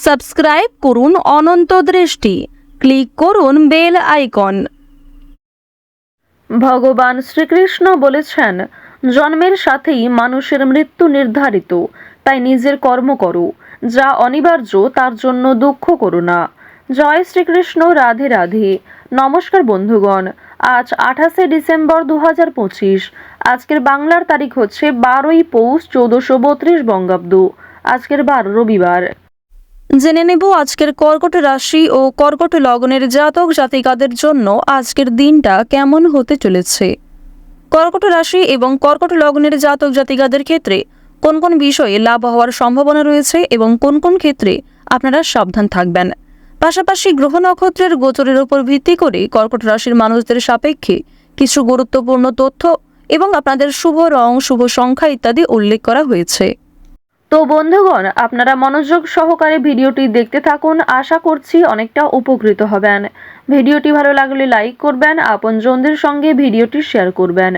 Subscribe করুন অনন্ত দৃষ্টি, click করুন বেল আইকন। ভগবান শ্রীকৃষ্ণ বলেছেন, জন্মের সাথেই মানুষের মৃত্যু নির্ধারিত, তাই নিজের কর্ম করো, যা অনিবার্য তার জন্য দুঃখ করো না। জয় শ্রীকৃষ্ণ, রাধে রাধে। নমস্কার বন্ধুগণ, আজ 28শে ডিসেম্বর 2025। আজকের বাংলার তারিখ হচ্ছে 12ই পৌষ 1432 বঙ্গাব্দ। আজকের বার রবিবার। জেনে নেব আজকের কর্কট রাশি ও কর্কট লগ্নের জাতক জাতিকাদের জন্য আজকের দিনটা কেমন হতে চলেছে। কর্কট রাশি এবং কর্কট লগ্নের জাতক জাতিকাদের ক্ষেত্রে কোন কোন বিষয়ে লাভ হওয়ার সম্ভাবনা রয়েছে এবং কোন কোন ক্ষেত্রে আপনারা সাবধান থাকবেন। পাশাপাশি গ্রহ নক্ষত্রের গোচরের উপর ভিত্তি করে কর্কট রাশির মানুষদের সাপেক্ষে কিছু গুরুত্বপূর্ণ তথ্য এবং আপনাদের শুভ রং, শুভ সংখ্যা ইত্যাদি উল্লেখ করা হয়েছে। তো বন্ধুগণ, আপনারা মনোযোগ সহকারে ভিডিওটি দেখতে থাকুন। আশা করছি অনেকটা উপকৃত হবেন। ভিডিওটি ভালো লাগলে লাইক করবেন, আপনজনদের সঙ্গে ভিডিওটি শেয়ার করবেন।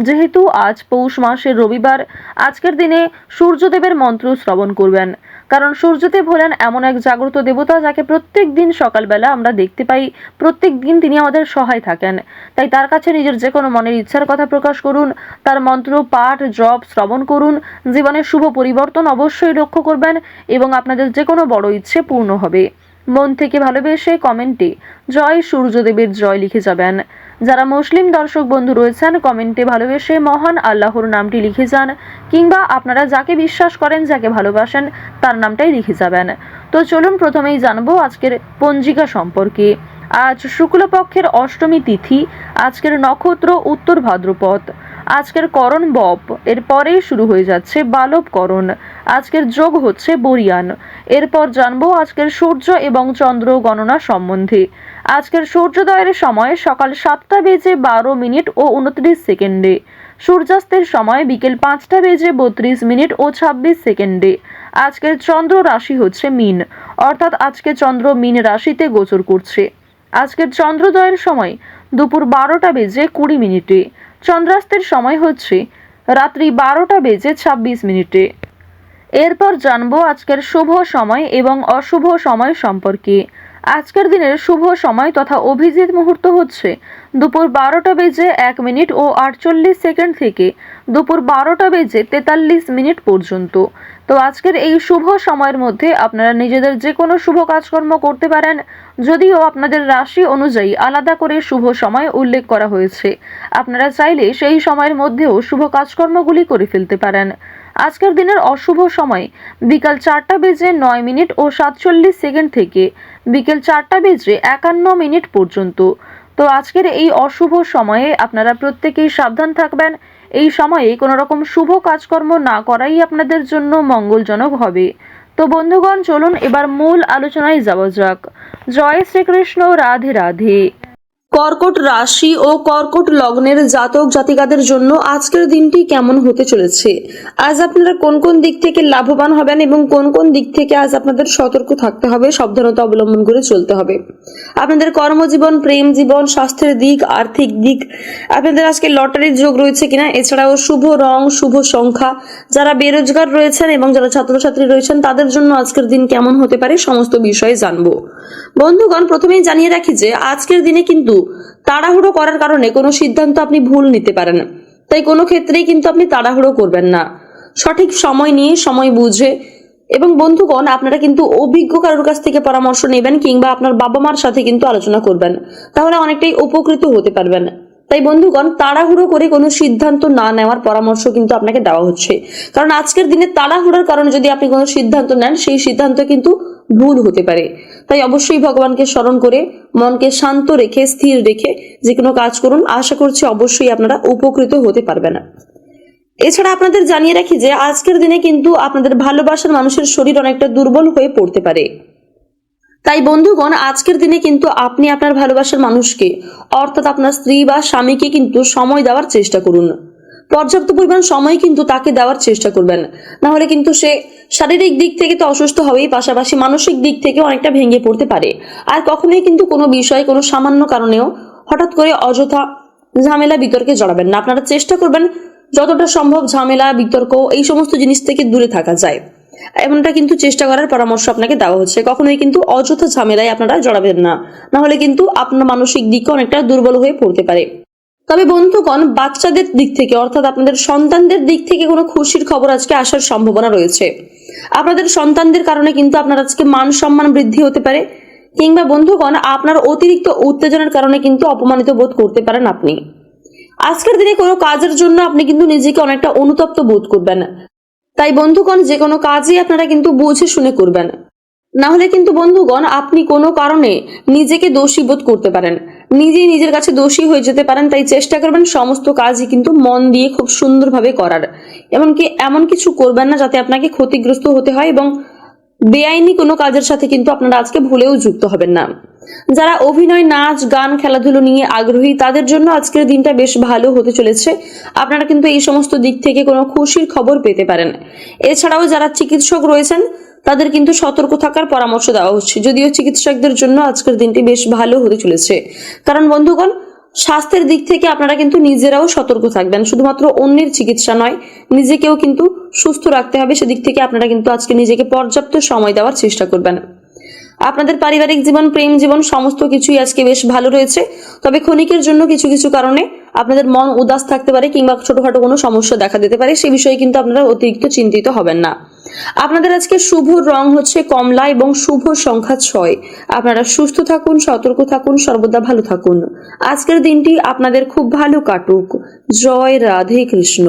যেহেতু আজ পৌষ মাসের রবিবার, আজকের দিনে সূর্যদেবের মন্ত্র শ্রবণ করবেন, কারণ সূর্যদেব হলেন এমন এক জাগ্রত দেবতা যাকে প্রত্যেক দিন সকালবেলা আমরা দেখতে পাই। প্রত্যেক দিন তিনি আমাদের সহায় থাকেন। তাই তার কাছে নিজের যে কোনো মনের ইচ্ছার কথা প্রকাশ করুন, তার মন্ত্র পাঠ জপ শ্রবণ করুন। জীবনের শুভ পরিবর্তন অবশ্যই লক্ষ্য করবেন এবং আপনাদের যে কোনো বড় ইচ্ছে পূর্ণ হবে। মন থেকে ভালোবেসে কমেন্টে জয় সূর্যদেবের জয় লিখে যাবেন। যারা মুসলিম দর্শক বন্ধু রয়েছেন, কমেন্টে ভালোবেসে মহান আল্লাহর নামটি লিখে যান, কিংবা আপনারা যাকে বিশ্বাস করেন, যাকে ভালোবাসেন, তার নামটাই লিখে যাবেন। তো চলুন প্রথমেই জানবো আজকের পঞ্জিকা সম্পর্কে। আজ শুক্লপক্ষের অষ্টমী তিথি। আজকের নক্ষত্র উত্তর ভাদ্রপদ। আজকের করণ বপ, এরপরেই শুরু হয়ে যাচ্ছে বালব করণ। আজকের যোগ হচ্ছে বরিয়ান। এরপর জানবো আজকের সূর্য এবং চন্দ্র গণনা সম্বন্ধে। আজকের সূর্যোদয়ের সময় সকাল 7:12 ও 29 সেকেন্ডে। সূর্যাস্তের সময় বিকেল 5:32 ও 26 সেকেন্ডে। আজকের চন্দ্র রাশি হচ্ছে মীন, অর্থাৎ আজকে চন্দ্র মীন রাশিতে গোচর করছে। আজকের চন্দ্রোদয়ের সময় দুপুর 12:20। চন্দ্রাস্তের সময় হচ্ছে রাত্রি 12:26। এরপর জানবো আজকের শুভ সময় এবং অশুভ সময় সম্পর্কে। আজকের দিনের শুভ সময় তথা অভিজিৎ মুহূর্ত হচ্ছে দুপুর 12:01 ও 48 সেকেন্ড থেকে দুপুর 12:43 পর্যন্ত। তো আজকের এই শুভ সময়ের মধ্যে আপনারা নিজেদের যে কোনো শুভ কাজকর্ম করতে পারেন, যদিও আপনাদের রাশি অনুযায়ী আলাদা করে শুভ সময় উল্লেখ করা হয়েছে। আপনারা চাইলে সেই সময়ের মধ্যেও শুভ কাজকর্মগুলি করে ফেলতে পারেন। আজকের দিনের অশুভ সময় বিকাল 4:09 ও 47 সেকেন্ড থেকে বিকেল 4:51 পর্যন্ত। তো আজকের এই অশুভ সময়ে আপনারা প্রত্যেকেই সাবধান থাকবেন। এই সময়ে কোনো রকম শুভ কাজকর্ম না করাই আপনাদের জন্য মঙ্গলজনক হবে। তো বন্ধুগণ, চলুন এবার মূল আলোচনায় যাওয়া যাক। জয় শ্রীকৃষ্ণ, রাধে রাধে। কর্কট রাশি ও কর্কট লগ্নের জাতক জাতিকাদের জন্য আজকের দিনটি কেমন হতে চলেছে। আজ আপনারা কোন কোন দিক থেকে লাভবান হবেন এবং কোন কোন দিক থেকে আজ আপনাদের সতর্ক থাকতে হবে, সাবধানতা অবলম্বন করে চলতে হবে। আপনাদের কর্মজীবন, প্রেম জীবন, স্বাস্থ্যের দিক, আর্থিক দিক, আপনাদের আজকে লটারির যোগ রয়েছে কিনা, এছাড়াও শুভ রং, শুভ সংখ্যা, যারা বেরোজগার রয়েছেন এবং যারা ছাত্রছাত্রী রয়েছেন তাদের জন্য আজকের দিন কেমন হতে পারে সমস্ত বিষয়ে জানবো। বন্ধুগণ, প্রথমেই জানিয়ে রাখি যে আজকের দিনে কিন্তু তাড়াহুড়ো করার কারণে কোনো সিদ্ধান্ত আপনি ভুল নিতে পারেন। তাই কোনো ক্ষেত্রেই কিন্তু আপনি তাড়াহুড়ো করবেন না, সঠিক সময় নিয়ে, সময় বুঝে। এবং বন্ধুগণ, আপনারা কিন্তু অভিজ্ঞ কারোর কাছ থেকে পরামর্শ নেবেন কিংবা আপনার বাবা মার সাথে কিন্তু আলোচনা করবেন, তাহলে অনেকটাই উপকৃত হতে পারবেন। তাই বন্ধুগণ, তাড়াহুড়ো করে কোনো সিদ্ধান্ত না নেওয়ার পরামর্শ কিন্তু আপনাকে দেওয়া হচ্ছে, কারণ আজকের দিনে তাড়াহুড়োর কারণে যদি আপনি কোনো সিদ্ধান্ত নেন, সেই সিদ্ধান্ত কিন্তু ভুল হতে পারে। তাই অবশ্যই ভগবানকে স্মরণ করে মনকে শান্ত রেখে, স্থির রেখে যে কোনো কাজ করুন। আশা করছি অবশ্যই আপনারা উপকৃত হতে পারবেন। এছাড়া আপনাদের জানিয়ে রাখি যে আজকের দিনে কিন্তু আপনাদের ভালোবাসার মানুষের শরীর অনেকটা দুর্বল হয়ে পড়তে পারে। তাই বন্ধুগণ, আজকের দিনে কিন্তু আপনি আপনার ভালোবাসার মানুষকে, অর্থাৎ আপনার স্ত্রী বা স্বামীকে কিন্তু সময় দেওয়ার চেষ্টা করুন। পর্যাপ্ত পরিমাণ সময় কিন্তু তাকে দেওয়ার চেষ্টা করবেন, না হলে কিন্তু সে শারীরিক দিক থেকে তো অসুস্থ হবেই, পাশাপাশি মানসিক দিক থেকে অনেকটা ভেঙে পড়তে পারে। আর কখনোই কিন্তু কোনো বিষয়, কোনো সামান্য কারণেও হঠাৎ করে অযথা ঝামেলা বিতর্কে জড়াবেন না। আপনারা চেষ্টা করবেন যতটা সম্ভব ঝামেলা, বিতর্ক, এই সমস্ত জিনিস থেকে দূরে থাকা যায়। এমনটা কিন্তু চেষ্টা করার পরামর্শ আপনাকে দেওয়া হচ্ছে। কখনোই কিন্তু অযথা ঝামেলায় আপনারা জড়াবেন না, না হলে কিন্তু আপনার মানসিক দিকে অনেকটা দুর্বল হয়ে পড়তে পারে। তবে বন্ধুগণ, বাচ্চাদের দিক থেকে অর্থাৎ আপনাদের সন্তানদের দিক থেকে কোনো খুশির খবর আজকে আসার সম্ভাবনা রয়েছে। আপনাদের সন্তানদের কারণে কিন্তু আপনার আজকে মান সম্মান বৃদ্ধি হতে পারে, কিংবা বন্ধুগণ আপনার অতিরিক্ত উত্তেজনার কারণে কিন্তু অপমানিত বোধ করতে পারেন আপনি। আজকের দিনে কোনো কাজের জন্য আপনি কিন্তু নিজেকে অনেকটা অনুতপ্ত বোধ করবেন। তাই বন্ধুগণ, যে কোনো কাজই আপনারা কিন্তু বুঝে শুনে করবেন, না হলে কিন্তু বন্ধুগণ আপনি কোনো কারণে নিজেকে দোষী বোধ করতে পারেন, নিজেই নিজের কাছে দোষী হয়ে যেতে পারেন। তাই চেষ্টা করবেন সমস্ত কাজই কিন্তু মন দিয়ে খুব সুন্দরভাবে করার। এমনকি এমন কিছু করবেন না যাতে আপনাকে ক্ষতিগ্রস্ত হতে হয়, এবং বেআইনি কোনো কাজের সাথে কিন্তু আপনারা আজকে ভুলেও যুক্ত হবেন না। যারা অভিনয়, নাচ, গান, খেলাধুলো নিয়ে আগ্রহী, তাদের জন্য আজকের দিনটা বেশ ভালো হতে চলেছে। আপনারা কিন্তু এই সমস্ত দিক থেকে কোনো খুশির খবর পেতে পারেন। এছাড়াও যারা চিকিৎসক রয়েছেন, তাদের কিন্তু সতর্ক থাকার পরামর্শ দেওয়া হচ্ছে। যদিও চিকিৎসকদের জন্য আজকের দিনটি বেশ ভালো হতে চলেছে, কারণ বন্ধুগণ, স্বাস্থ্যের দিক থেকে আপনারা কিন্তু নিজেরাও সতর্ক থাকবেন। শুধুমাত্র অন্যের চিকিৎসা নয়, নিজেকেও কিন্তু সুস্থ রাখতে হবে। সেদিক থেকে আপনারা কিন্তু আজকে নিজেকে পর্যাপ্ত সময় দেওয়ার চেষ্টা করবেন। আপনাদের পারিবারিক জীবন, প্রেম জীবন সমস্ত কিছুই আজকে বেশ ভালো রয়েছে। তবে ক্ষণিকের জন্য কিছু কিছু কারণে আপনাদের মন উদাস থাকতে পারে, কিংবা ছোটখাটো কোনো সমস্যা দেখা দিতে পারে। সে বিষয়ে কিন্তু আপনারা অতিরিক্ত চিন্তিত হবেন না। আপনাদের আজকে শুভ রং হচ্ছে কমলা এবং শুভ সংখ্যা 6। আপনারা সুস্থ থাকুন, সতর্ক থাকুন, সর্বদা ভালো থাকুন। আজকের দিনটি আপনাদের খুব ভালো কাটুক। জয় রাধে কৃষ্ণ।